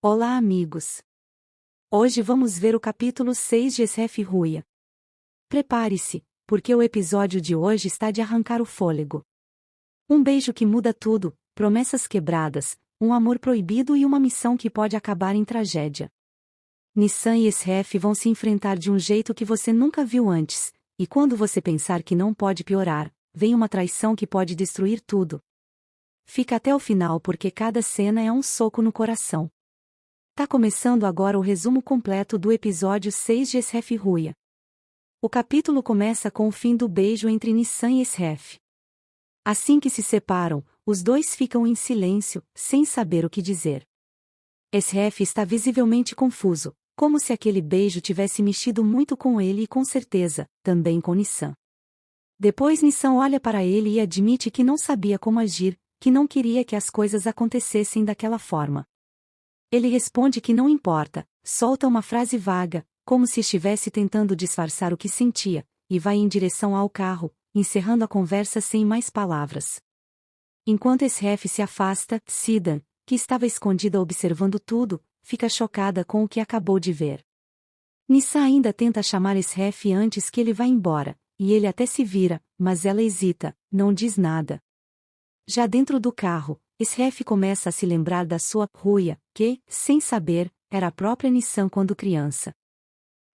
Olá, amigos! Hoje vamos ver o capítulo 6 de Esref Ruia. Prepare-se, porque o episódio de hoje está de arrancar o fôlego. Um beijo que muda tudo, promessas quebradas, um amor proibido e uma missão que pode acabar em tragédia. Nissan e Esref vão se enfrentar de um jeito que você nunca viu antes, e quando você pensar que não pode piorar, vem uma traição que pode destruir tudo. Fica até o final porque cada cena é um soco no coração. Tá começando agora o resumo completo do episódio 6 de Esref Ruia. O capítulo começa com o fim do beijo entre Nissan e Esref. Assim que se separam, os dois ficam em silêncio, sem saber o que dizer. Esref está visivelmente confuso, como se aquele beijo tivesse mexido muito com ele e com certeza, também com Nissan. Depois Nissan olha para ele e admite que não sabia como agir, que não queria que as coisas acontecessem daquela forma. Ele responde que não importa, solta uma frase vaga, como se estivesse tentando disfarçar o que sentia, e vai em direção ao carro, encerrando a conversa sem mais palavras. Enquanto Esref se afasta, Sidan, que estava escondida observando tudo, fica chocada com o que acabou de ver. Nissan ainda tenta chamar Esref antes que ele vá embora, e ele até se vira, mas ela hesita, não diz nada. Já dentro do carro, Esref começa a se lembrar da sua Ruia, que, sem saber, era a própria Nissan quando criança.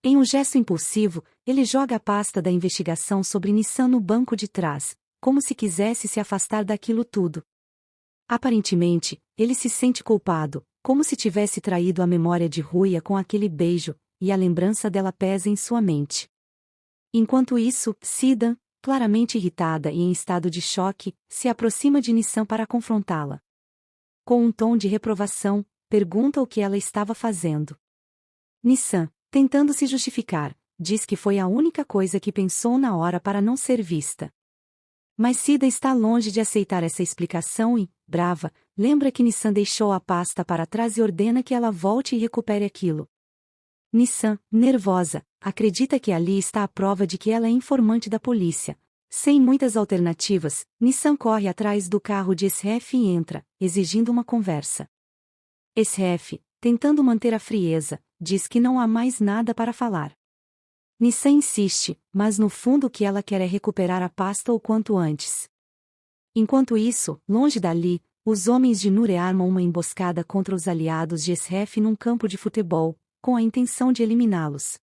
Em um gesto impulsivo, ele joga a pasta da investigação sobre Nissan no banco de trás, como se quisesse se afastar daquilo tudo. Aparentemente, ele se sente culpado, como se tivesse traído a memória de Ruia com aquele beijo, e a lembrança dela pesa em sua mente. Enquanto isso, Sidan, claramente irritada e em estado de choque, se aproxima de Nissan para confrontá-la. Com um tom de reprovação, pergunta o que ela estava fazendo. Nissan, tentando se justificar, diz que foi a única coisa que pensou na hora para não ser vista. Mas Sidan está longe de aceitar essa explicação e, brava, lembra que Nissan deixou a pasta para trás e ordena que ela volte e recupere aquilo. Nissan, nervosa, acredita que ali está a prova de que ela é informante da polícia. Sem muitas alternativas, Nissan corre atrás do carro de Esref e entra, exigindo uma conversa. Esref, tentando manter a frieza, diz que não há mais nada para falar. Nissan insiste, mas no fundo o que ela quer é recuperar a pasta o quanto antes. Enquanto isso, longe dali, os homens de Nure armam uma emboscada contra os aliados de Esref num campo de futebol, com a intenção de eliminá-los.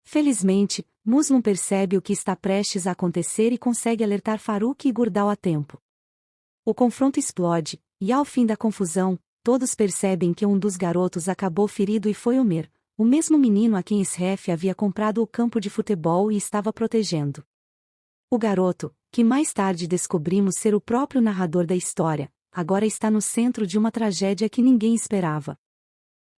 Felizmente, Muslim percebe o que está prestes a acontecer e consegue alertar Farouk e Gurdal a tempo. O confronto explode, e ao fim da confusão, todos percebem que um dos garotos acabou ferido e foi Omer, o mesmo menino a quem Esref havia comprado o campo de futebol e estava protegendo. O garoto, que mais tarde descobrimos ser o próprio narrador da história, agora está no centro de uma tragédia que ninguém esperava.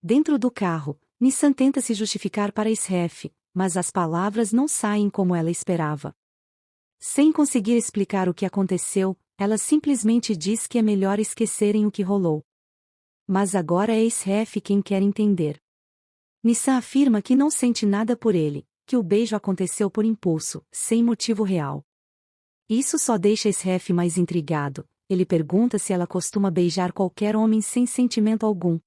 Dentro do carro, Nissan tenta se justificar para Esref, mas as palavras não saem como ela esperava. Sem conseguir explicar o que aconteceu, ela simplesmente diz que é melhor esquecerem o que rolou. Mas agora é Esref quem quer entender. Nissan afirma que não sente nada por ele, que o beijo aconteceu por impulso, sem motivo real. Isso só deixa Esref mais intrigado. Ele pergunta se ela costuma beijar qualquer homem sem sentimento algum.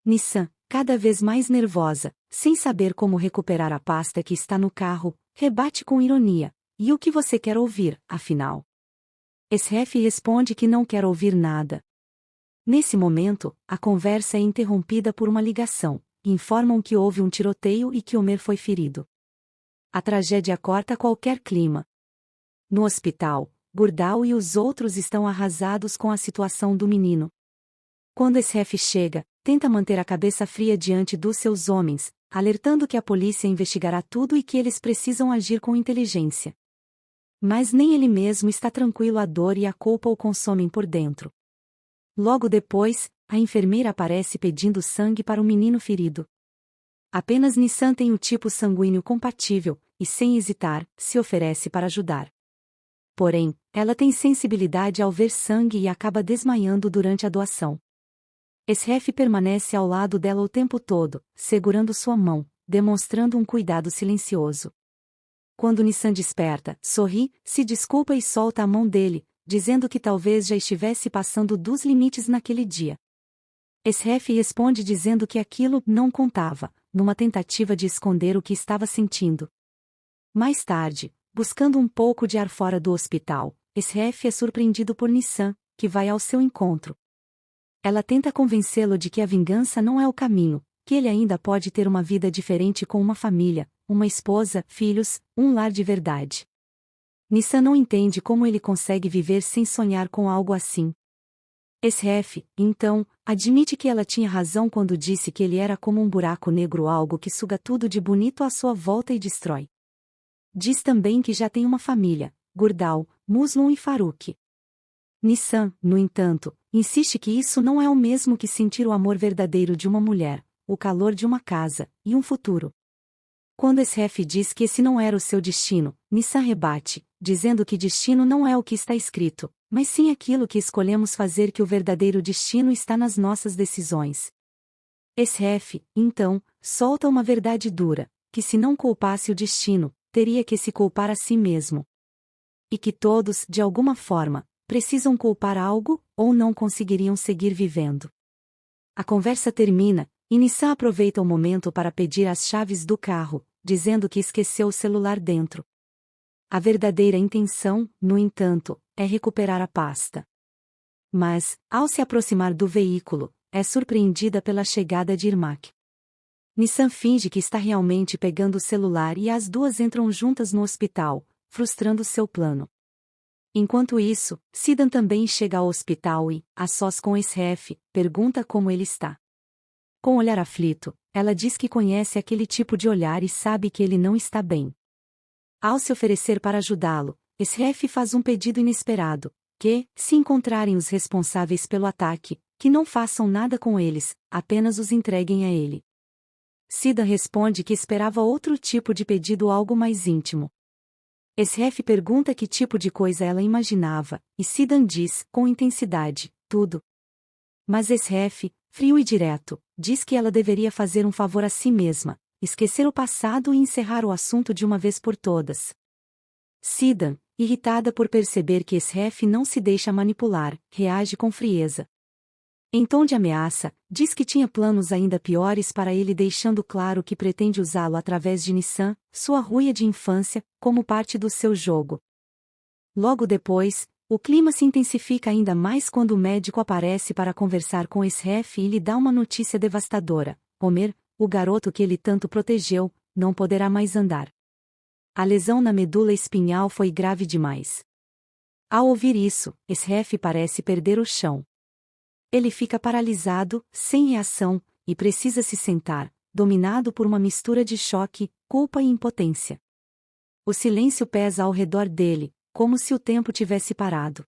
Nissan, cada vez mais nervosa, sem saber como recuperar a pasta que está no carro, rebate com ironia: "E o que você quer ouvir, afinal?" Esref responde que não quer ouvir nada. Nesse momento, a conversa é interrompida por uma ligação. Informam que houve um tiroteio e que Omer foi ferido. A tragédia corta qualquer clima. No hospital, Gurdal e os outros estão arrasados com a situação do menino. Quando Esref chega, tenta manter a cabeça fria diante dos seus homens, alertando que a polícia investigará tudo e que eles precisam agir com inteligência. Mas nem ele mesmo está tranquilo, a dor e a culpa o consomem por dentro. Logo depois, a enfermeira aparece pedindo sangue para o menino ferido. Apenas Nissan tem o tipo sanguíneo compatível, e sem hesitar, se oferece para ajudar. Porém, ela tem sensibilidade ao ver sangue e acaba desmaiando durante a doação. Esref permanece ao lado dela o tempo todo, segurando sua mão, demonstrando um cuidado silencioso. Quando Nissan desperta, sorri, se desculpa e solta a mão dele, dizendo que talvez já estivesse passando dos limites naquele dia. Esref responde dizendo que aquilo não contava, numa tentativa de esconder o que estava sentindo. Mais tarde, buscando um pouco de ar fora do hospital, Esref é surpreendido por Nissan, que vai ao seu encontro. Ela tenta convencê-lo de que a vingança não é o caminho, que ele ainda pode ter uma vida diferente com uma família, uma esposa, filhos, um lar de verdade. Nissan não entende como ele consegue viver sem sonhar com algo assim. Esref, então, admite que ela tinha razão quando disse que ele era como um buraco negro, algo que suga tudo de bonito à sua volta e destrói. Diz também que já tem uma família, Gurdal, Muslim e Farooq. Nissan, no entanto, insiste que isso não é o mesmo que sentir o amor verdadeiro de uma mulher, o calor de uma casa, e um futuro. Quando Esref diz que esse não era o seu destino, Nissan rebate, dizendo que destino não é o que está escrito, mas sim aquilo que escolhemos fazer, que o verdadeiro destino está nas nossas decisões. Esref, então, solta uma verdade dura, que se não culpasse o destino, teria que se culpar a si mesmo. E que todos, de alguma forma, precisam culpar algo, ou não conseguiriam seguir vivendo. A conversa termina, e Nissan aproveita o momento para pedir as chaves do carro, dizendo que esqueceu o celular dentro. A verdadeira intenção, no entanto, é recuperar a pasta. Mas, ao se aproximar do veículo, é surpreendida pela chegada de Irmak. Nissan finge que está realmente pegando o celular e as duas entram juntas no hospital, frustrando seu plano. Enquanto isso, Sidan também chega ao hospital e, a sós com Esref, pergunta como ele está. Com olhar aflito, ela diz que conhece aquele tipo de olhar e sabe que ele não está bem. Ao se oferecer para ajudá-lo, Esref faz um pedido inesperado, que, se encontrarem os responsáveis pelo ataque, que não façam nada com eles, apenas os entreguem a ele. Sidan responde que esperava outro tipo de pedido, algo mais íntimo. Esref pergunta que tipo de coisa ela imaginava, e Sidan diz, com intensidade, tudo. Mas Esref, frio e direto, diz que ela deveria fazer um favor a si mesma, esquecer o passado e encerrar o assunto de uma vez por todas. Sidan, irritada por perceber que Esref não se deixa manipular, reage com frieza. Em tom de ameaça, diz que tinha planos ainda piores para ele, deixando claro que pretende usá-lo através de Nissan, sua ruia de infância, como parte do seu jogo. Logo depois, o clima se intensifica ainda mais quando o médico aparece para conversar com Esref e lhe dá uma notícia devastadora: Homer, o garoto que ele tanto protegeu, não poderá mais andar. A lesão na medula espinhal foi grave demais. Ao ouvir isso, Esref parece perder o chão. Ele fica paralisado, sem reação, e precisa se sentar, dominado por uma mistura de choque, culpa e impotência. O silêncio pesa ao redor dele, como se o tempo tivesse parado.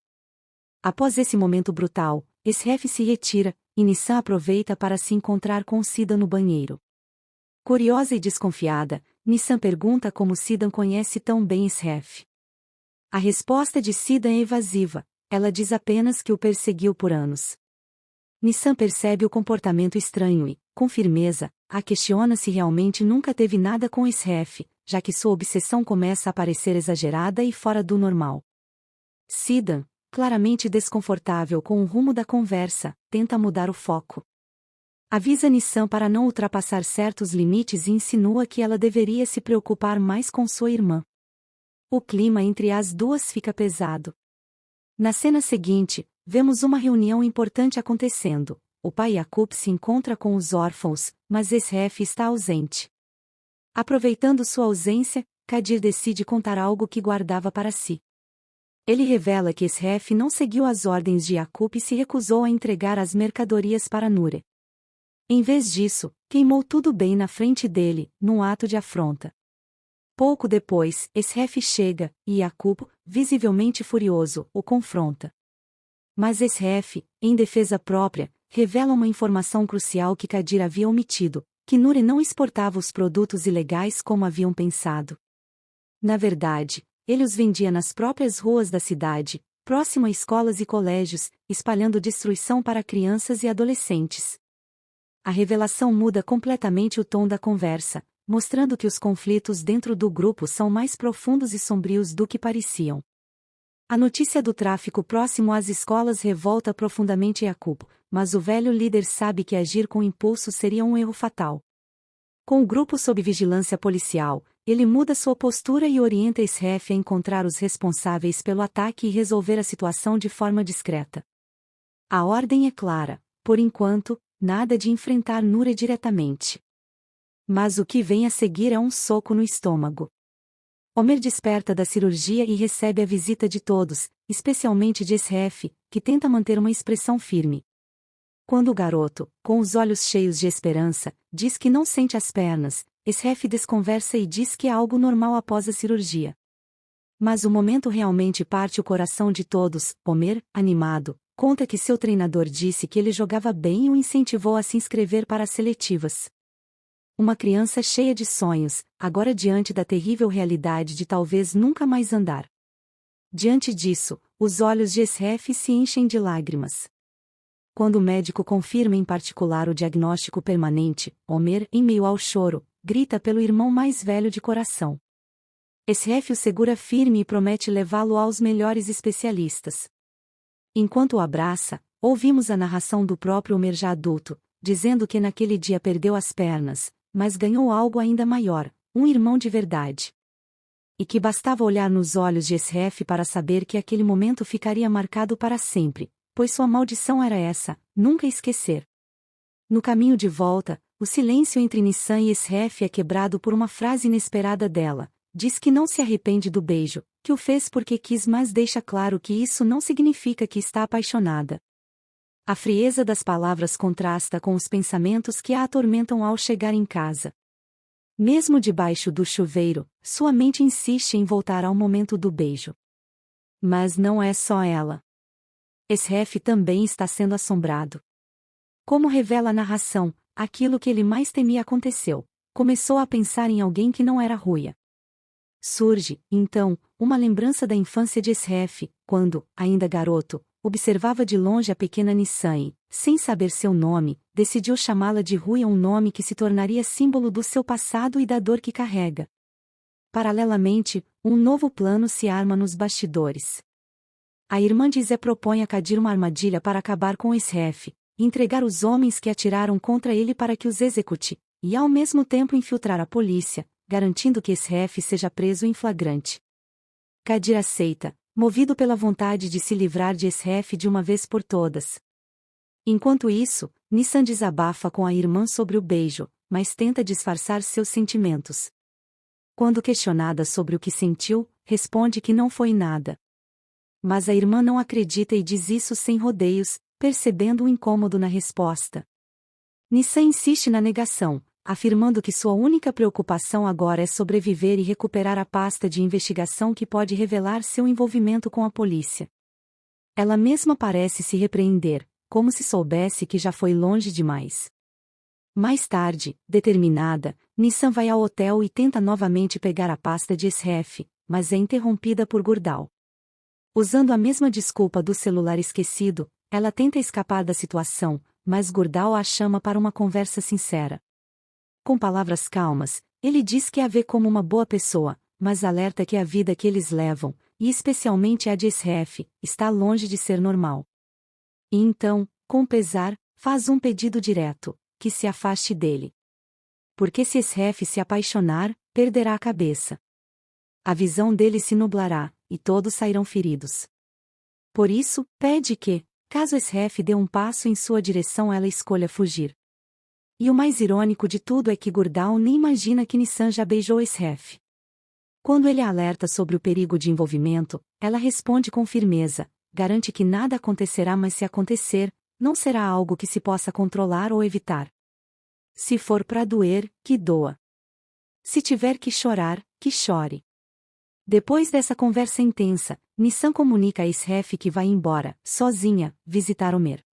Após esse momento brutal, Esref se retira, e Nissan aproveita para se encontrar com Sidan no banheiro. Curiosa e desconfiada, Nissan pergunta como Sidan conhece tão bem Esref. A resposta de Sidan é evasiva, ela diz apenas que o perseguiu por anos. Nissan percebe o comportamento estranho e, com firmeza, a questiona se realmente nunca teve nada com Esref, já que sua obsessão começa a parecer exagerada e fora do normal. Sidan, claramente desconfortável com o rumo da conversa, tenta mudar o foco. Avisa Nissan para não ultrapassar certos limites e insinua que ela deveria se preocupar mais com sua irmã. O clima entre as duas fica pesado. Na cena seguinte, vemos uma reunião importante acontecendo. O pai Yaqub se encontra com os órfãos, mas Esref está ausente. Aproveitando sua ausência, Kadir decide contar algo que guardava para si. Ele revela que Esref não seguiu as ordens de Yaqub e se recusou a entregar as mercadorias para Nure. Em vez disso, queimou tudo bem na frente dele, num ato de afronta. Pouco depois, Esref chega, e Yaqub, visivelmente furioso, o confronta. Mas Esref, em defesa própria, revela uma informação crucial que Kadir havia omitido, que Nure não exportava os produtos ilegais como haviam pensado. Na verdade, ele os vendia nas próprias ruas da cidade, próximo a escolas e colégios, espalhando destruição para crianças e adolescentes. A revelação muda completamente o tom da conversa, mostrando que os conflitos dentro do grupo são mais profundos e sombrios do que pareciam. A notícia do tráfico próximo às escolas revolta profundamente Jacob, mas o velho líder sabe que agir com impulso seria um erro fatal. Com o grupo sob vigilância policial, ele muda sua postura e orienta Esref a encontrar os responsáveis pelo ataque e resolver a situação de forma discreta. A ordem é clara, por enquanto, nada de enfrentar Nura diretamente. Mas o que vem a seguir é um soco no estômago. Homer desperta da cirurgia e recebe a visita de todos, especialmente de Esref, que tenta manter uma expressão firme. Quando o garoto, com os olhos cheios de esperança, diz que não sente as pernas, Esref desconversa e diz que é algo normal após a cirurgia. Mas o momento realmente parte o coração de todos. Homer, animado, conta que seu treinador disse que ele jogava bem e o incentivou a se inscrever para as seletivas. Uma criança cheia de sonhos, agora diante da terrível realidade de talvez nunca mais andar. Diante disso, os olhos de Esref se enchem de lágrimas. Quando o médico confirma em particular o diagnóstico permanente, Homer, em meio ao choro, grita pelo irmão mais velho de coração. Esref o segura firme e promete levá-lo aos melhores especialistas. Enquanto o abraça, ouvimos a narração do próprio Homer já adulto, dizendo que naquele dia perdeu as pernas, mas ganhou algo ainda maior, um irmão de verdade. E que bastava olhar nos olhos de Esref para saber que aquele momento ficaria marcado para sempre, pois sua maldição era essa, nunca esquecer. No caminho de volta, o silêncio entre Nissan e Esref é quebrado por uma frase inesperada dela. Diz que não se arrepende do beijo, que o fez porque quis, mas deixa claro que isso não significa que está apaixonada. A frieza das palavras contrasta com os pensamentos que a atormentam ao chegar em casa. Mesmo debaixo do chuveiro, sua mente insiste em voltar ao momento do beijo. Mas não é só ela. Esref também está sendo assombrado. Como revela a narração, aquilo que ele mais temia aconteceu. Começou a pensar em alguém que não era Ruia. Surge, então, uma lembrança da infância de Esref, quando, ainda garoto, observava de longe a pequena Nissan e, sem saber seu nome, decidiu chamá-la de Ruia, um nome que se tornaria símbolo do seu passado e da dor que carrega. Paralelamente, um novo plano se arma nos bastidores. A irmã de Zé propõe a Kadir uma armadilha para acabar com Esref, entregar os homens que atiraram contra ele para que os execute, e ao mesmo tempo infiltrar a polícia, garantindo que Esref seja preso em flagrante. Kadir aceita, movido pela vontade de se livrar de Esref de uma vez por todas. Enquanto isso, Nissan desabafa com a irmã sobre o beijo, mas tenta disfarçar seus sentimentos. Quando questionada sobre o que sentiu, responde que não foi nada. Mas a irmã não acredita e diz isso sem rodeios, percebendo o incômodo na resposta. Nissan insiste na negação, afirmando que sua única preocupação agora é sobreviver e recuperar a pasta de investigação que pode revelar seu envolvimento com a polícia. Ela mesma parece se repreender, como se soubesse que já foi longe demais. Mais tarde, determinada, Nissan vai ao hotel e tenta novamente pegar a pasta de Esref, mas é interrompida por Gurdal. Usando a mesma desculpa do celular esquecido, ela tenta escapar da situação, mas Gurdal a chama para uma conversa sincera. Com palavras calmas, ele diz que a vê como uma boa pessoa, mas alerta que a vida que eles levam, e especialmente a de Esref, está longe de ser normal. E então, com pesar, faz um pedido direto, que se afaste dele. Porque se Esref se apaixonar, perderá a cabeça. A visão dele se nublará, e todos sairão feridos. Por isso, pede que, caso Esref dê um passo em sua direção, ela escolha fugir. E o mais irônico de tudo é que Gurdal nem imagina que Nissan já beijou Esref. Quando ele a alerta sobre o perigo de envolvimento, ela responde com firmeza, garante que nada acontecerá, mas se acontecer, não será algo que se possa controlar ou evitar. Se for para doer, que doa. Se tiver que chorar, que chore. Depois dessa conversa intensa, Nissan comunica a Esref que vai embora, sozinha, visitar Homer.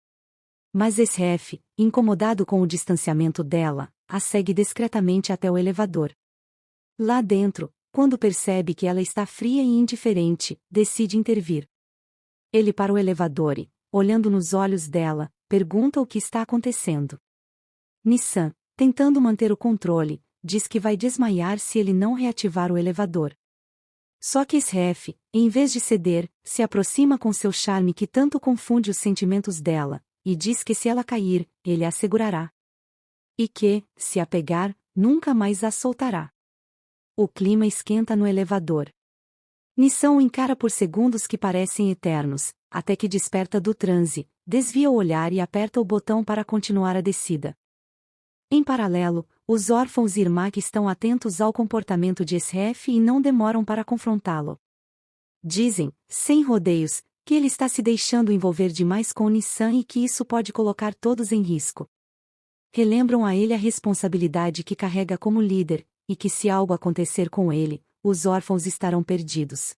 Mas Esref, incomodado com o distanciamento dela, a segue discretamente até o elevador. Lá dentro, quando percebe que ela está fria e indiferente, decide intervir. Ele para o elevador e, olhando nos olhos dela, pergunta o que está acontecendo. Nissan, tentando manter o controle, diz que vai desmaiar se ele não reativar o elevador. Só que Esref, em vez de ceder, se aproxima com seu charme que tanto confunde os sentimentos dela, e diz que se ela cair, ele a segurará. E que, se a pegar, nunca mais a soltará. O clima esquenta no elevador. Nissan o encara por segundos que parecem eternos, até que desperta do transe, desvia o olhar e aperta o botão para continuar a descida. Em paralelo, os órfãos e Irmak estão atentos ao comportamento de Esref e não demoram para confrontá-lo. Dizem, sem rodeios, que ele está se deixando envolver demais com Nissan e que isso pode colocar todos em risco. Relembram a ele a responsabilidade que carrega como líder, e que se algo acontecer com ele, os órfãos estarão perdidos.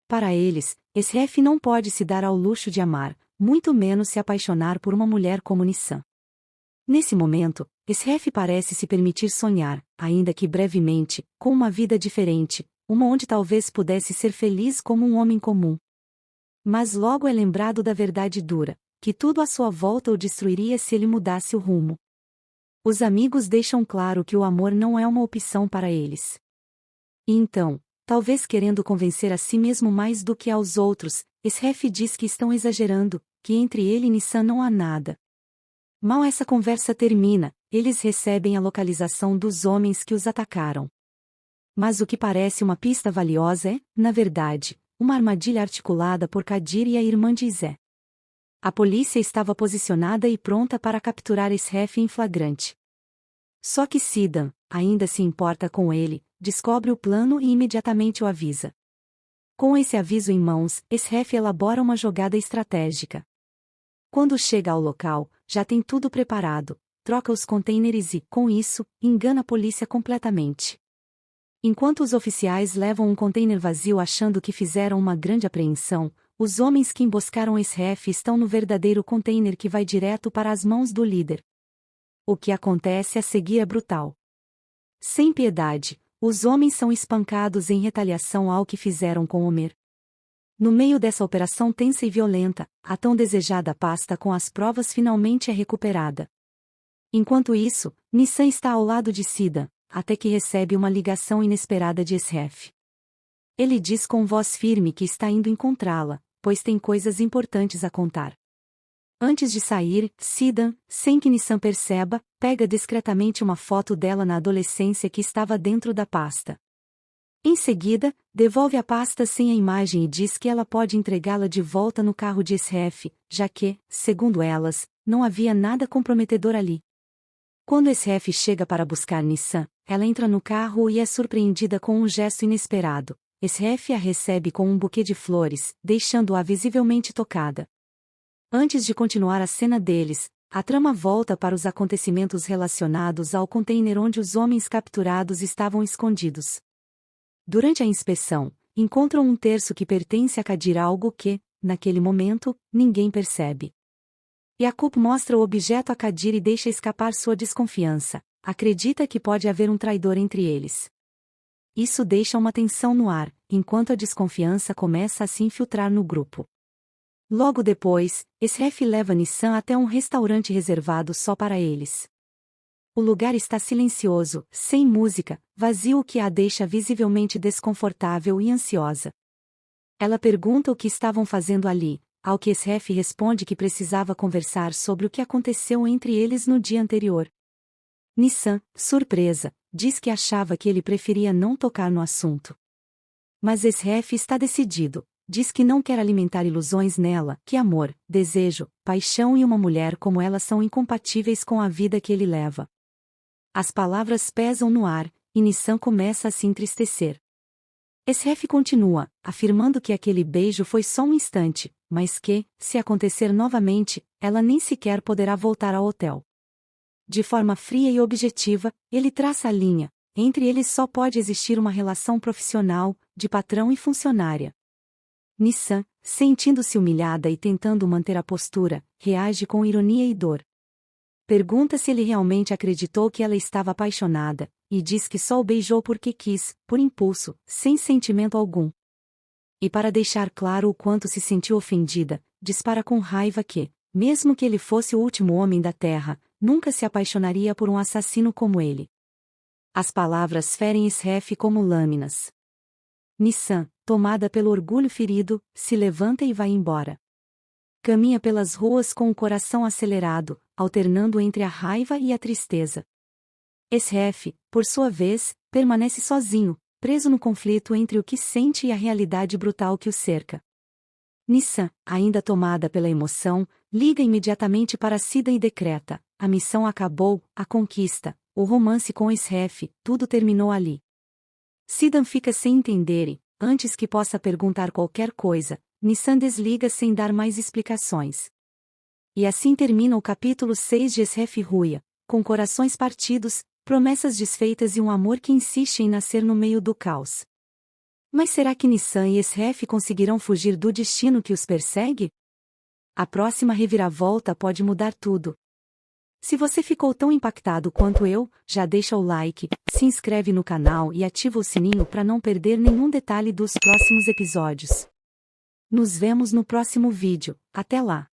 Para eles, Esref não pode se dar ao luxo de amar, muito menos se apaixonar por uma mulher como Nissan. Nesse momento, Esref parece se permitir sonhar, ainda que brevemente, com uma vida diferente, uma onde talvez pudesse ser feliz como um homem comum. Mas logo é lembrado da verdade dura, que tudo à sua volta o destruiria se ele mudasse o rumo. Os amigos deixam claro que o amor não é uma opção para eles. E então, talvez querendo convencer a si mesmo mais do que aos outros, Esref diz que estão exagerando, que entre ele e Nissan não há nada. Mal essa conversa termina, eles recebem a localização dos homens que os atacaram. Mas o que parece uma pista valiosa é, na verdade, uma armadilha articulada por Kadir e a irmã de Izé. A polícia estava posicionada e pronta para capturar Esref em flagrante. Só que Sidan, ainda se importa com ele, descobre o plano e imediatamente o avisa. Com esse aviso em mãos, Esref elabora uma jogada estratégica. Quando chega ao local, já tem tudo preparado, troca os contêineres e, com isso, engana a polícia completamente. Enquanto os oficiais levam um contêiner vazio achando que fizeram uma grande apreensão, os homens que emboscaram Esref estão no verdadeiro contêiner que vai direto para as mãos do líder. O que acontece a seguir é brutal. Sem piedade, os homens são espancados em retaliação ao que fizeram com Omer. No meio dessa operação tensa e violenta, a tão desejada pasta com as provas finalmente é recuperada. Enquanto isso, Nissan está ao lado de Sidan, até que recebe uma ligação inesperada de Esref. Ele diz com voz firme que está indo encontrá-la, pois tem coisas importantes a contar. Antes de sair, Sidan, sem que Nissan perceba, pega discretamente uma foto dela na adolescência que estava dentro da pasta. Em seguida, devolve a pasta sem a imagem e diz que ela pode entregá-la de volta no carro de Esref, já que, segundo elas, não havia nada comprometedor ali. Quando Esref chega para buscar Nissan, ela entra no carro e é surpreendida com um gesto inesperado. Esref a recebe com um buquê de flores, deixando-a visivelmente tocada. Antes de continuar a cena deles, a trama volta para os acontecimentos relacionados ao container onde os homens capturados estavam escondidos. Durante a inspeção, encontram um terço que pertence a Kadir, algo que, naquele momento, ninguém percebe. Yaqub mostra o objeto a Kadir e deixa escapar sua desconfiança. Acredita que pode haver um traidor entre eles. Isso deixa uma tensão no ar, enquanto a desconfiança começa a se infiltrar no grupo. Logo depois, Esref leva Nissan até um restaurante reservado só para eles. O lugar está silencioso, sem música, vazio, o que a deixa visivelmente desconfortável e ansiosa. Ela pergunta o que estavam fazendo ali, ao que Esref responde que precisava conversar sobre o que aconteceu entre eles no dia anterior. Nissan, surpresa, diz que achava que ele preferia não tocar no assunto. Mas Esref está decidido, diz que não quer alimentar ilusões nela, que amor, desejo, paixão e uma mulher como ela são incompatíveis com a vida que ele leva. As palavras pesam no ar, e Nissan começa a se entristecer. Esref continua, afirmando que aquele beijo foi só um instante, mas que, se acontecer novamente, ela nem sequer poderá voltar ao hotel. De forma fria e objetiva, ele traça a linha: entre eles só pode existir uma relação profissional, de patrão e funcionária. Nissan, sentindo-se humilhada e tentando manter a postura, reage com ironia e dor. Pergunta se ele realmente acreditou que ela estava apaixonada, e diz que só o beijou porque quis, por impulso, sem sentimento algum. E para deixar claro o quanto se sentiu ofendida, dispara com raiva que, mesmo que ele fosse o último homem da Terra, nunca se apaixonaria por um assassino como ele. As palavras ferem Esref como lâminas. Nissan, tomada pelo orgulho ferido, se levanta e vai embora. Caminha pelas ruas com o coração acelerado, alternando entre a raiva e a tristeza. Esref, por sua vez, permanece sozinho, preso no conflito entre o que sente e a realidade brutal que o cerca. Nissan, ainda tomada pela emoção, liga imediatamente para Sida e decreta: a missão acabou, a conquista, o romance com Esref, tudo terminou ali. Sidan fica sem entender e, antes que possa perguntar qualquer coisa, Nissan desliga sem dar mais explicações. E assim termina o capítulo 6 de Esref Ruia, com corações partidos, promessas desfeitas e um amor que insiste em nascer no meio do caos. Mas será que Nissan e Esref conseguirão fugir do destino que os persegue? A próxima reviravolta pode mudar tudo. Se você ficou tão impactado quanto eu, já deixa o like, se inscreve no canal e ativa o sininho para não perder nenhum detalhe dos próximos episódios. Nos vemos no próximo vídeo, até lá!